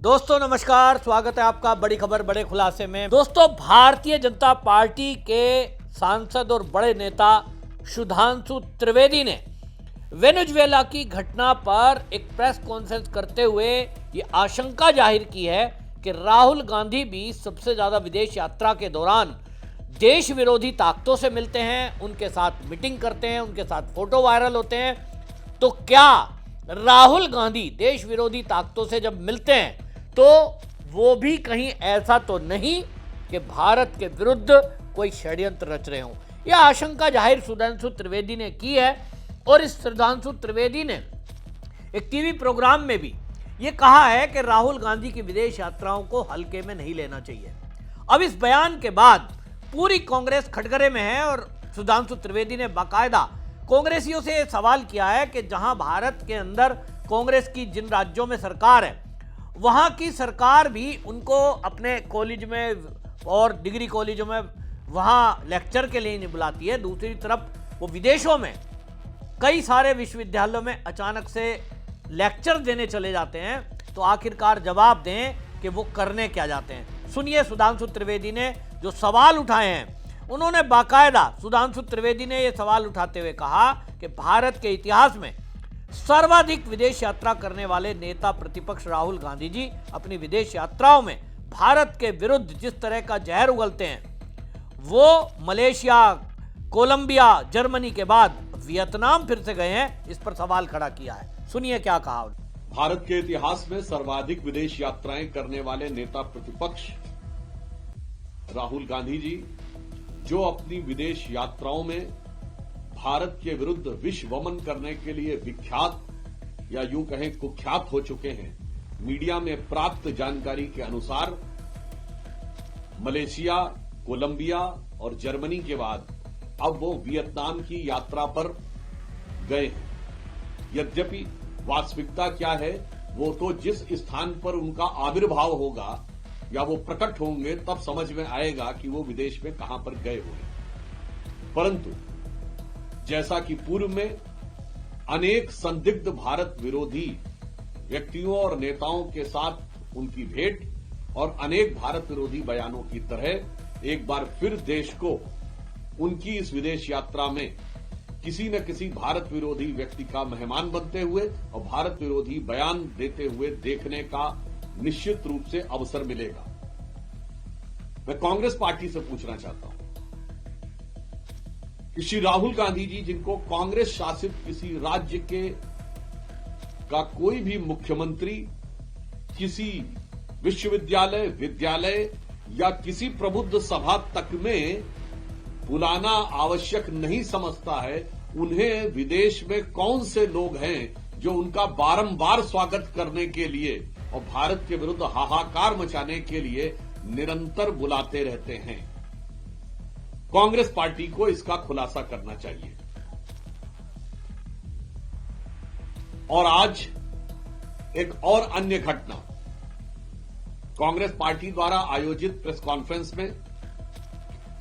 दोस्तों नमस्कार, स्वागत है आपका बड़ी खबर बड़े खुलासे में। दोस्तों, भारतीय जनता पार्टी के सांसद और बड़े नेता सुधांशु त्रिवेदी ने वेनेजुएला की घटना पर एक प्रेस कॉन्फ्रेंस करते हुए ये आशंका जाहिर की है कि राहुल गांधी भी सबसे ज्यादा विदेश यात्रा के दौरान देश विरोधी ताकतों से मिलते हैं, उनके साथ मीटिंग करते हैं, उनके साथ फोटो वायरल होते हैं। तो क्या राहुल गांधी देश विरोधी ताकतों से जब मिलते हैं तो वो भी कहीं ऐसा तो नहीं कि भारत के विरुद्ध कोई षड्यंत्र रच रहे हों? यह आशंका जाहिर सुधांशु त्रिवेदी ने की है और इस सुधांशु त्रिवेदी ने एक टीवी प्रोग्राम में भी ये कहा है कि राहुल गांधी की विदेश यात्राओं को हल्के में नहीं लेना चाहिए। अब इस बयान के बाद पूरी कांग्रेस खटगरे में है और सुधांशु त्रिवेदी ने बाकायदा कांग्रेसियों से सवाल किया है कि जहां भारत के अंदर कांग्रेस की जिन राज्यों में सरकार है वहां की सरकार भी उनको अपने कॉलेज में और डिग्री कॉलेजों में वहां लेक्चर के लिए नहीं बुलाती है। दूसरी तरफ वो विदेशों में कई सारे विश्वविद्यालयों में अचानक से लेक्चर देने चले जाते हैं। तो आखिरकार जवाब दें कि वो करने क्या जाते हैं। सुनिए सुधांशु त्रिवेदी ने जो सवाल उठाए हैं। उन्होंने बाकायदा सुधांशु त्रिवेदी ने ये सवाल उठाते हुए कहा कि भारत के इतिहास में सर्वाधिक विदेश यात्रा करने वाले नेता प्रतिपक्ष राहुल गांधी जी अपनी विदेश यात्राओं में भारत के विरुद्ध जिस तरह का जहर उगलते हैं वो मलेशिया, कोलंबिया, जर्मनी के बाद वियतनाम फिर से गए हैं, इस पर सवाल खड़ा किया है। सुनिए क्या कहा। भारत के इतिहास में सर्वाधिक विदेश यात्राएं करने वाले नेता प्रतिपक्ष राहुल गांधी जी, जो अपनी विदेश यात्राओं में भारत के विरुद्ध विषवमन करने के लिए विख्यात या यूं कहें कुख्यात हो चुके हैं। मीडिया में प्राप्त जानकारी के अनुसार मलेशिया, कोलंबिया और जर्मनी के बाद अब वो वियतनाम की यात्रा पर गए हैं। यद्यपि वास्तविकता क्या है वो तो जिस स्थान पर उनका आविर्भाव होगा या वो प्रकट होंगे तब समझ में आएगा कि वो विदेश में कहां पर गए हुए। परंतु जैसा कि पूर्व में अनेक संदिग्ध भारत विरोधी व्यक्तियों और नेताओं के साथ उनकी भेंट और अनेक भारत विरोधी बयानों की तरह एक बार फिर देश को उनकी इस विदेश यात्रा में किसी न किसी भारत विरोधी व्यक्ति का मेहमान बनते हुए और भारत विरोधी बयान देते हुए देखने का निश्चित रूप से अवसर मिलेगा। मैं कांग्रेस पार्टी से पूछना चाहता हूं कि श्री राहुल गांधी जी, जिनको कांग्रेस शासित किसी राज्य के का कोई भी मुख्यमंत्री किसी विश्वविद्यालय, विद्यालय या किसी प्रबुद्ध सभा तक में बुलाना आवश्यक नहीं समझता है, उन्हें विदेश में कौन से लोग हैं जो उनका बारंबार स्वागत करने के लिए और भारत के विरुद्ध हाहाकार मचाने के लिए निरंतर बुलाते रहते हैं। कांग्रेस पार्टी को इसका खुलासा करना चाहिए। और आज एक और अन्य घटना, कांग्रेस पार्टी द्वारा आयोजित प्रेस कॉन्फ्रेंस में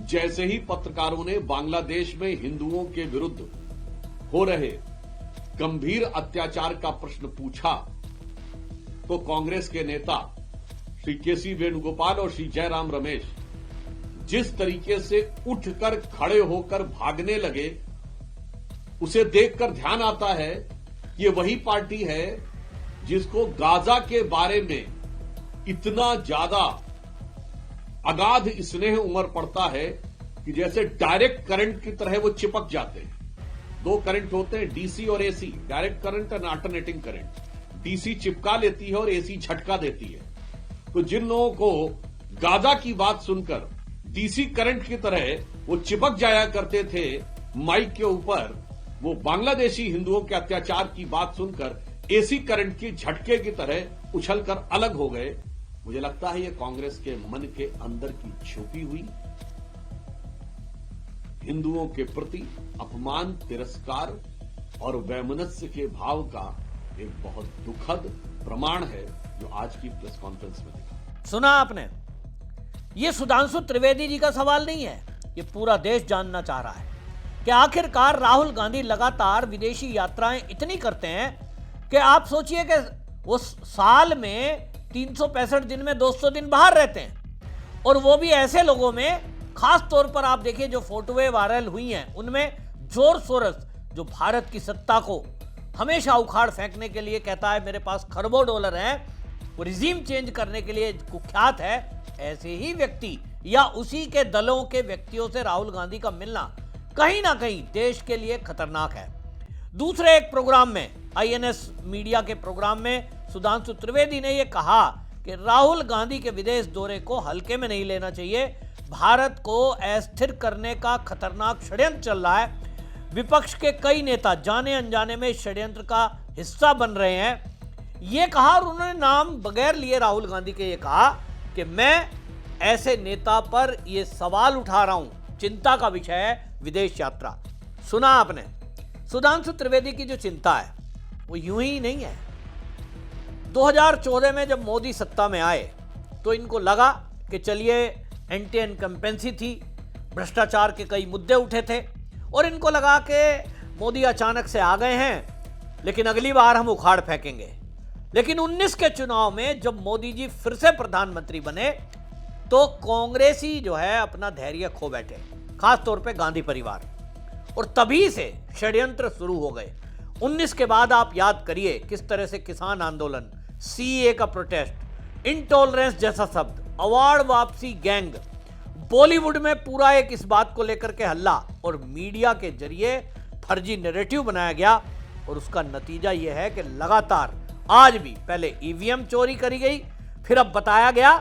जैसे ही पत्रकारों ने बांग्लादेश में हिंदुओं के विरुद्ध हो रहे गंभीर अत्याचार का प्रश्न पूछा तो कांग्रेस के नेता श्री केसी वेणुगोपाल और श्री जयराम रमेश जिस तरीके से उठकर खड़े होकर भागने लगे, उसे देखकर ध्यान आता है ये वही पार्टी है जिसको गाजा के बारे में इतना ज्यादा अगाध स्नेह उमड़ पड़ता है कि जैसे डायरेक्ट करंट की तरह वो चिपक जाते हैं। दो करंट होते हैं, डीसी और AC, direct current and alternating current. DC चिपका लेती है और एसी झटका देती है। तो जिन लोगों को गाजा की बात सुनकर डीसी करंट की तरह वो चिपक जाया करते थे माइक के ऊपर, वो बांग्लादेशी हिंदुओं के अत्याचार की बात सुनकर एसी करंट की झटके की तरह उछलकर अलग हो गए। मुझे लगता है ये कांग्रेस के मन के अंदर की छुपी हुई हिंदुओं के प्रति अपमान, तिरस्कार और वैमनस्य के भाव का एक बहुत दुखद प्रमाण है जो आज की प्रेस कॉन्फ्रेंस में दिखा। सुना आपने, ये सुधांशु त्रिवेदी जी का सवाल नहीं है, ये पूरा देश जानना चाह रहा है कि आखिरकार राहुल गांधी लगातार विदेशी यात्राएं इतनी करते हैं कि आप सोचिए कि वो साल में 365 दिन में 200 दिन बाहर रहते हैं, और वो भी ऐसे लोगों में, खास तौर पर आप देखिए जो फोटोएं वायरल हुई हैं उनमें जॉर्ज सोरोस, जो भारत की सत्ता को हमेशा उखाड़ फेंकने के लिए कहता है मेरे पास खरबों डॉलर हैं, वो रिजीम चेंज करने के लिए कुख्यात है, ऐसे ही व्यक्ति या उसी के दलों के व्यक्तियों से राहुल गांधी का मिलना कहीं ना कहीं देश के लिए खतरनाक है। दूसरे एक प्रोग्राम में, आईएनएस मीडिया के प्रोग्राम में, सुधांशु त्रिवेदी ने यह कहा कि राहुल गांधी के विदेश दौरे को हल्के में नहीं लेना चाहिए, भारत को अस्थिर करने का खतरनाक षड्यंत्र चल रहा है, विपक्ष के कई नेता जाने अनजाने में षड्यंत्र का हिस्सा बन रहे हैं, ये कहा। और उन्होंने नाम बगैर लिए राहुल गांधी के ये कहा कि मैं ऐसे नेता पर ये सवाल उठा रहा हूं, चिंता का विषय है विदेश यात्रा। सुना आपने सुधांशु त्रिवेदी की जो चिंता है वो यूं ही नहीं है। 2014 में जब मोदी सत्ता में आए तो इनको लगा कि चलिए एंटी इनकम्पेंसी थी, भ्रष्टाचार के कई मुद्दे उठे थे, और इनको लगा कि मोदी अचानक से आ गए हैं लेकिन अगली बार हम उखाड़ फेंकेंगे। लेकिन 19 के चुनाव में जब मोदी जी फिर से प्रधानमंत्री बने तो कांग्रेसी जो है अपना धैर्य खो बैठे, खास तौर पे गांधी परिवार, और तभी से षड्यंत्र शुरू हो गए। 19 के बाद आप याद करिए किस तरह से किसान आंदोलन, सीए का प्रोटेस्ट, इंटॉलरेंस जैसा शब्द, अवार्ड वापसी गैंग, बॉलीवुड में पूरा एक इस बात को लेकर के हल्ला, और मीडिया के जरिए फर्जी नैरेटिव बनाया गया, और उसका नतीजा यह है कि लगातार आज भी पहले ईवीएम चोरी करी गई, फिर अब बताया गया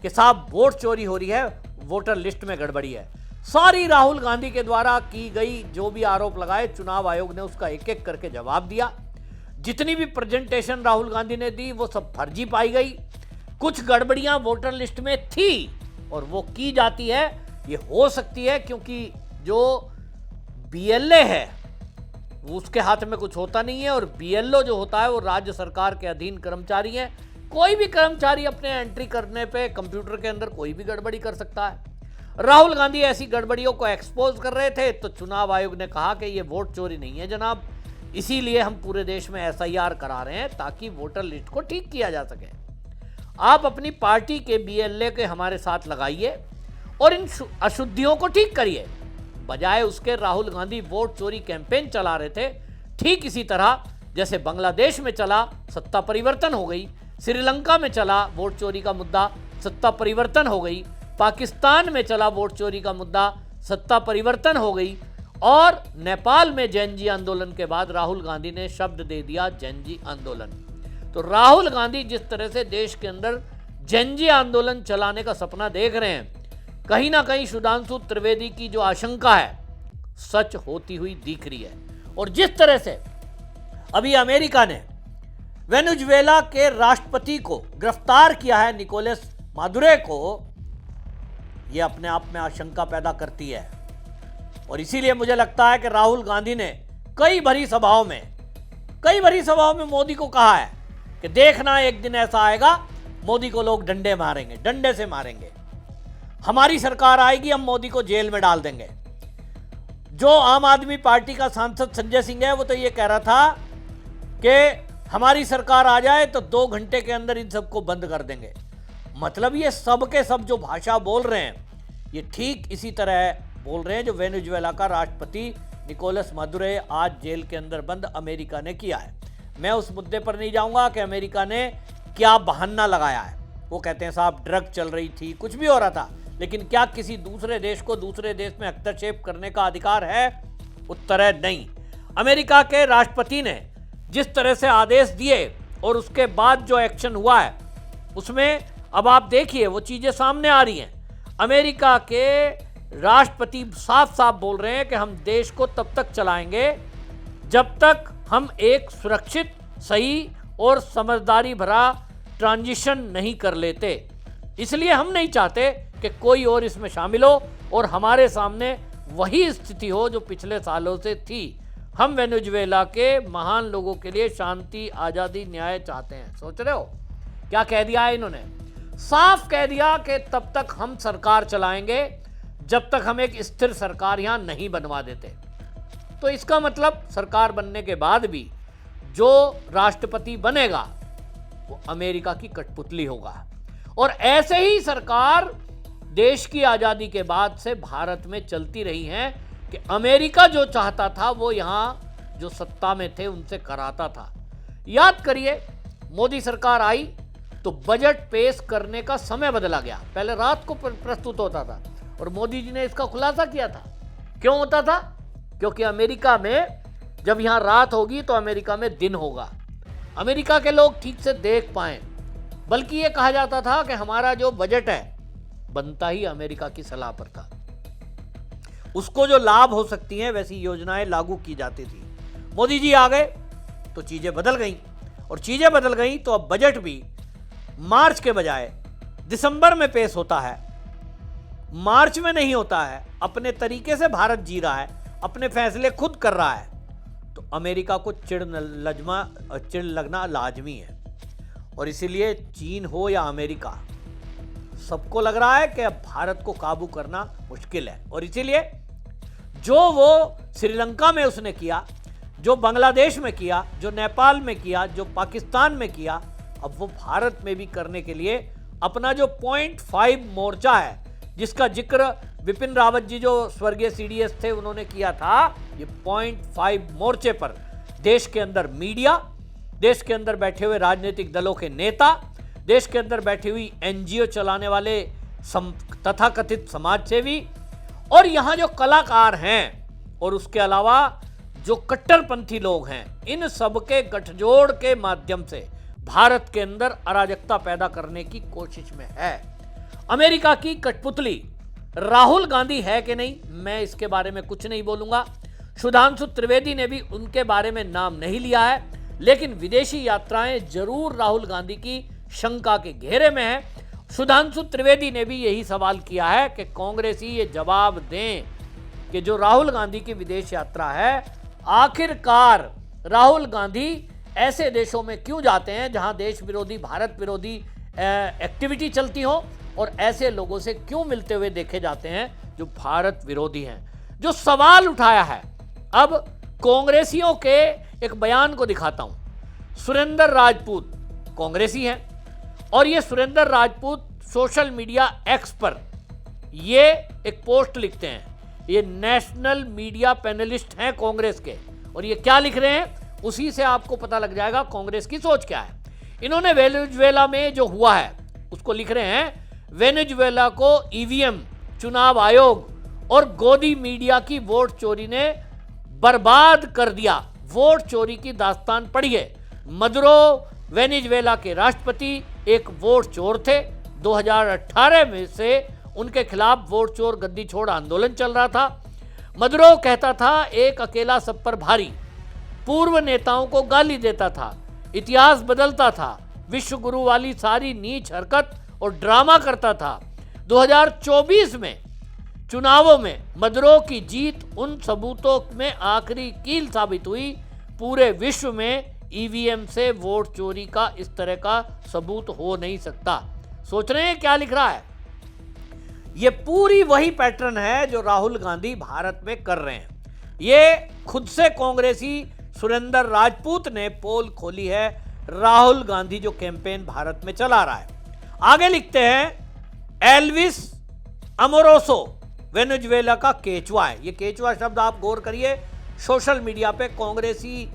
कि साहब वोट चोरी हो रही है, वोटर लिस्ट में गड़बड़ी है। सारी राहुल गांधी के द्वारा की गई जो भी आरोप लगाए, चुनाव आयोग ने उसका एक एक करके जवाब दिया। जितनी भी प्रेजेंटेशन राहुल गांधी ने दी वो सब फर्जी पाई गई। कुछ गड़बड़ियां वोटर लिस्ट में थी और वो की जाती है, ये हो सकती है क्योंकि जो बीएलए है वो उसके हाथ में कुछ होता नहीं है, और बीएलओ जो होता है वो राज्य सरकार के अधीन कर्मचारी है। कोई भी कर्मचारी अपने एंट्री करने पे कंप्यूटर के अंदर कोई भी गड़बड़ी कर सकता है। राहुल गांधी ऐसी गड़बड़ियों को एक्सपोज कर रहे थे तो चुनाव आयोग ने कहा कि ये वोट चोरी नहीं है जनाब, इसीलिए हम पूरे देश में एसआईआर करा रहे हैं ताकि वोटर लिस्ट को ठीक किया जा सके। आप अपनी पार्टी के बीएलए के हमारे साथ लगाइए और इन अशुद्धियों को ठीक करिए, बजाय उसके राहुल गांधी वोट चोरी कैंपेन चला रहे थे। ठीक इसी तरह जैसे बांग्लादेश में चला, सत्ता परिवर्तन हो गई, श्रीलंका में चला वोट चोरी का मुद्दा, सत्ता परिवर्तन हो गई, पाकिस्तान में चला वोट चोरी का मुद्दा, सत्ता परिवर्तन हो गई, और नेपाल में जैन जी आंदोलन के बाद राहुल गांधी ने शब्द दे दिया जैन जी आंदोलन। तो राहुल गांधी जिस तरह से देश के अंदर जैन जी आंदोलन चलाने का सपना देख रहे हैं, कहीं ना कहीं सुधांशु त्रिवेदी की जो आशंका है सच होती हुई दिख रही है। और जिस तरह से अभी अमेरिका ने वेनेजुएला के राष्ट्रपति को गिरफ्तार किया है, निकोलस मादुरो को, यह अपने आप में आशंका पैदा करती है। और इसीलिए मुझे लगता है कि राहुल गांधी ने कई भरी सभाओं में मोदी को कहा है कि देखना एक दिन ऐसा आएगा मोदी को लोग डंडे मारेंगे, डंडे से मारेंगे, हमारी सरकार आएगी, हम मोदी को जेल में डाल देंगे। जो आम आदमी पार्टी का सांसद संजय सिंह है वो तो ये कह रहा था कि हमारी सरकार आ जाए तो 2 घंटे के अंदर इन सबको बंद कर देंगे। मतलब ये सब के सब जो भाषा बोल रहे हैं ये ठीक इसी तरह बोल रहे हैं जो वेनेजुएला का राष्ट्रपति निकोलस मादुरो आज जेल के अंदर बंद अमेरिका ने किया है। मैं उस मुद्दे पर नहीं जाऊंगा कि अमेरिका ने क्या बहाना लगाया है। वो कहते हैं साहब ड्रग चल रही थी, कुछ भी हो रहा था, लेकिन क्या किसी दूसरे देश को दूसरे देश में हस्तक्षेप करने का अधिकार है? उत्तर है नहीं। अमेरिका के राष्ट्रपति ने जिस तरह से आदेश दिए और उसके बाद जो एक्शन हुआ है उसमें अब आप देखिए वो चीजें सामने आ रही हैं। अमेरिका के राष्ट्रपति साफ साफ बोल रहे हैं कि हम देश को तब तक चलाएंगे जब तक हम एक सुरक्षित, सही और समझदारी भरा ट्रांजिशन नहीं कर लेते। इसलिए हम नहीं चाहते कि कोई और इसमें शामिल हो और हमारे सामने वही स्थिति हो जो पिछले सालों से थी। हम वेनेजुएला के महान लोगों के लिए शांति, आज़ादी, न्याय चाहते हैं। सोच रहे हो क्या कह दिया है इन्होंने? साफ कह दिया कि तब तक हम सरकार चलाएंगे जब तक हम एक स्थिर सरकार यहां नहीं बनवा देते। तो इसका मतलब सरकार बनने के बाद भी जो राष्ट्रपति बनेगा वो अमेरिका की कठपुतली होगा। और ऐसे ही सरकार देश की आजादी के बाद से भारत में चलती रही है कि अमेरिका जो चाहता था वो यहां जो सत्ता में थे उनसे कराता था। याद करिए, मोदी सरकार आई तो बजट पेश करने का समय बदला गया। पहले रात को प्रस्तुत होता था और मोदी जी ने इसका खुलासा किया था। क्यों होता था? क्योंकि अमेरिका में जब यहां रात होगी तो अमेरिका में दिन होगा, अमेरिका के लोग ठीक से देख पाएं। बल्कि यह कहा जाता था कि हमारा जो बजट है बनता ही अमेरिका की सलाह पर था, उसको जो लाभ हो सकती हैं वैसी योजनाएं लागू की जाती थी। मोदी जी आ गए तो चीजें बदल गईं, और चीजें बदल गईं तो अब बजट भी मार्च के बजाय दिसंबर में पेश होता है, मार्च में नहीं होता है। अपने तरीके से भारत जी रहा है, अपने फैसले खुद कर रहा है, तो अमेरिका को चिढ़ लगना लाजमी है। और इसीलिए चीन हो या अमेरिका, सबको लग रहा है कि अब भारत को काबू करना मुश्किल है। और इसीलिए जो वो श्रीलंका में उसने किया, जो बांग्लादेश में किया, जो नेपाल में किया, जो पाकिस्तान में किया, अब वो भारत में भी करने के लिए अपना जो 0.5 मोर्चा है, जिसका जिक्र विपिन रावत जी जो स्वर्गीय सीडीएस थे उन्होंने किया था, ये 0.5 मोर्चे पर देश के अंदर मीडिया, देश के अंदर बैठे हुए राजनीतिक दलों के नेता, देश के अंदर बैठी हुई एनजीओ चलाने वाले तथाकथित समाजसेवी, और यहां जो कलाकार हैं, और उसके अलावा जो कट्टरपंथी लोग हैं, इन सबके गठजोड़ के माध्यम से भारत के अंदर अराजकता पैदा करने की कोशिश में है। अमेरिका की कठपुतली राहुल गांधी है कि नहीं, मैं इसके बारे में कुछ नहीं बोलूंगा। सुधांशु त्रिवेदी ने भी उनके बारे में नाम नहीं लिया है, लेकिन विदेशी यात्राएं जरूर राहुल गांधी की शंका के घेरे में है। सुधांशु त्रिवेदी ने भी यही सवाल किया है कि कांग्रेसी ये जवाब दें कि जो राहुल गांधी की विदेश यात्रा है, आखिरकार राहुल गांधी ऐसे देशों में क्यों जाते हैं जहां देश विरोधी, भारत विरोधी एक्टिविटी चलती हो, और ऐसे लोगों से क्यों मिलते हुए देखे जाते हैं जो भारत विरोधी हैं। जो सवाल उठाया है, अब कांग्रेसियों के एक बयान को दिखाता हूं। सुरेंद्र राजपूत कांग्रेसी हैं, और ये Surendra Rajput social media x पर ये एक पोस्ट लिखते हैं। ये नेशनल मीडिया पैनलिस्ट हैं कांग्रेस के, और ये क्या लिख रहे हैं उसी से आपको पता लग जाएगा कांग्रेस की सोच क्या है। इन्होंने वेनेजुएला में जो हुआ है उसको लिख रहे हैं, वेनेजुएला को ईवीएम, चुनाव आयोग और गोदी मीडिया की वोट चोरी ने बर्बाद कर दिया। वोट चोरी की दास्तान पढ़िए। मदुरो वेनेजुएला के राष्ट्रपति एक वोट चोर थे। 2018 में से उनके खिलाफ वोट चोर गद्दी छोड़ आंदोलन चल रहा था। मदुरो कहता था एक अकेला सब पर भारी, पूर्व नेताओं को गाली देता था, इतिहास बदलता था, विश्व गुरु वाली सारी नीच हरकत और ड्रामा करता था। 2024 में चुनावों में मदुरो की जीत उन सबूतों में आखिरी कील साबित हुई। पूरे विश्व में ईवीएम से वोट चोरी का इस तरह का सबूत हो नहीं सकता। सोच रहे हैं क्या लिख रहा है? ये पूरी वही पैटर्न है जो राहुल गांधी भारत में कर रहे हैं। ये खुद से कांग्रेसी सुरेंद्र राजपूत ने पोल खोली है, राहुल गांधी जो कैंपेन भारत में चला रहा है। आगे लिखते हैं, एल्विस अमोरोसो वेनेजुएला का केचुआ है। ये केचुआ शब्द आप गौर करिए, सोशल मीडिया पे कांग्रेसी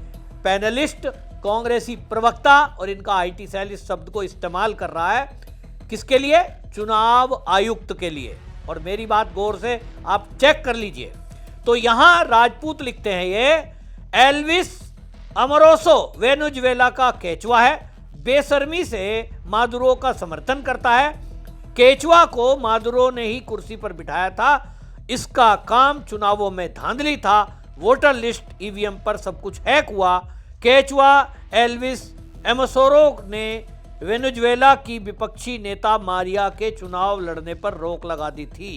पैनलिस्ट, कांग्रेसी प्रवक्ता और इनका आईटी सेल इस शब्द को इस्तेमाल कर रहा है। किसके लिए? चुनाव आयुक्त के लिए। और मेरी बात गौर से आप चेक कर लीजिए। तो यहां राजपूत लिखते हैं, ये एल्विस अमोरोसो वेनेजुएला का केचुआ है, बेशर्मी से मादुरो का समर्थन करता है। केचुआ को मादुरो ने ही कुर्सी पर बिठाया था। इसका काम चुनावों में धांधली था। वोटर लिस्ट ईवीएम पर सब कुछ हैक हुआ। केचुआ एल्विस एमोरोसो ने वेनेजुएला की विपक्षी नेता मारिया के चुनाव लड़ने पर रोक लगा दी थी।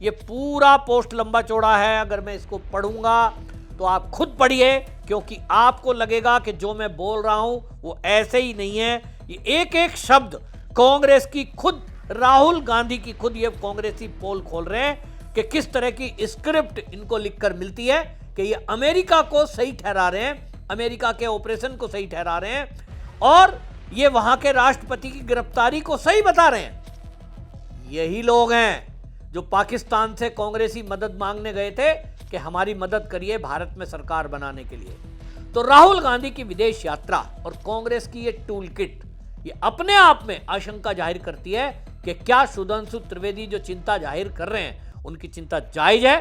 ये पूरा पोस्ट लंबा चौड़ा है, अगर मैं इसको पढ़ूंगा तो आप खुद पढ़िए, क्योंकि आपको लगेगा कि जो मैं बोल रहा हूं वो ऐसे ही नहीं है। ये एक एक शब्द कांग्रेस की खुद, राहुल गांधी की खुद ये कांग्रेसी पोल खोल रहे हैं कि किस तरह की स्क्रिप्ट इनको लिखकर मिलती है कि ये अमेरिका को सही ठहरा रहे हैं, अमेरिका के ऑपरेशन को सही ठहरा रहे हैं। और ये वहां के राष्ट्रपति की गिरफ्तारी को सही बता रहे हैं। यही लोग हैं जो पाकिस्तान से कांग्रेसी मदद मांगने गए थे कि हमारी मदद करिए भारत में सरकार बनाने के लिए। तो राहुल गांधी की विदेश यात्रा और कांग्रेस की ये टूल किट, ये अपने आप में आशंका जाहिर करती है कि क्या सुधांशु त्रिवेदी जो चिंता जाहिर कर रहे हैं उनकी चिंता जायज है,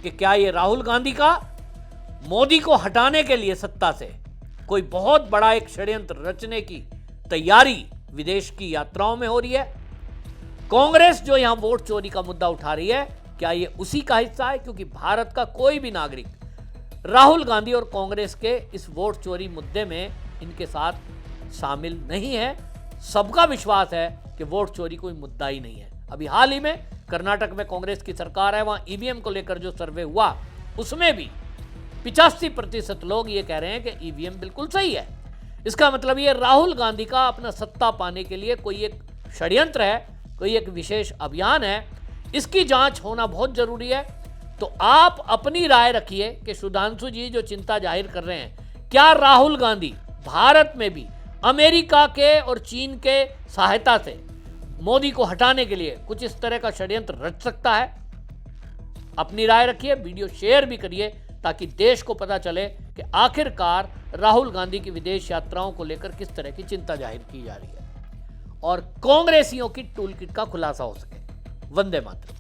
कि क्या ये राहुल गांधी का मोदी को हटाने के लिए सत्ता से कोई बहुत बड़ा एक षड्यंत्र रचने की तैयारी विदेश की यात्राओं में हो रही है। कांग्रेस जो यहां वोट चोरी का मुद्दा उठा रही है, क्या ये उसी का हिस्सा है? क्योंकि भारत का कोई भी नागरिक राहुल गांधी और कांग्रेस के इस वोट चोरी मुद्दे में इनके साथ शामिल नहीं है। सबका विश्वास है कि वोट चोरी कोई मुद्दा ही नहीं है। अभी हाल ही में कर्नाटक में कांग्रेस की सरकार है, वहां ईवीएम को लेकर जो सर्वे हुआ उसमें भी 85% लोग ये कह रहे हैं कि ईवीएम बिल्कुल सही है। इसका मतलब ये राहुल गांधी का अपना सत्ता पाने के लिए कोई एक षड्यंत्र है, कोई एक विशेष अभियान है। इसकी जांच होना बहुत जरूरी है। तो आप अपनी राय रखिए कि सुधांशु जी जो चिंता जाहिर कर रहे हैं, क्या राहुल गांधी भारत में भी अमेरिका के और चीन के सहायता से मोदी को हटाने के लिए कुछ इस तरह का षड्यंत्र रच सकता है? अपनी राय रखिए, वीडियो शेयर भी करिए ताकि देश को पता चले कि आखिरकार राहुल गांधी की विदेश यात्राओं को लेकर किस तरह की चिंता जाहिर की जा रही है और कांग्रेसियों की टूल किट का खुलासा हो सके। वंदे मातरम।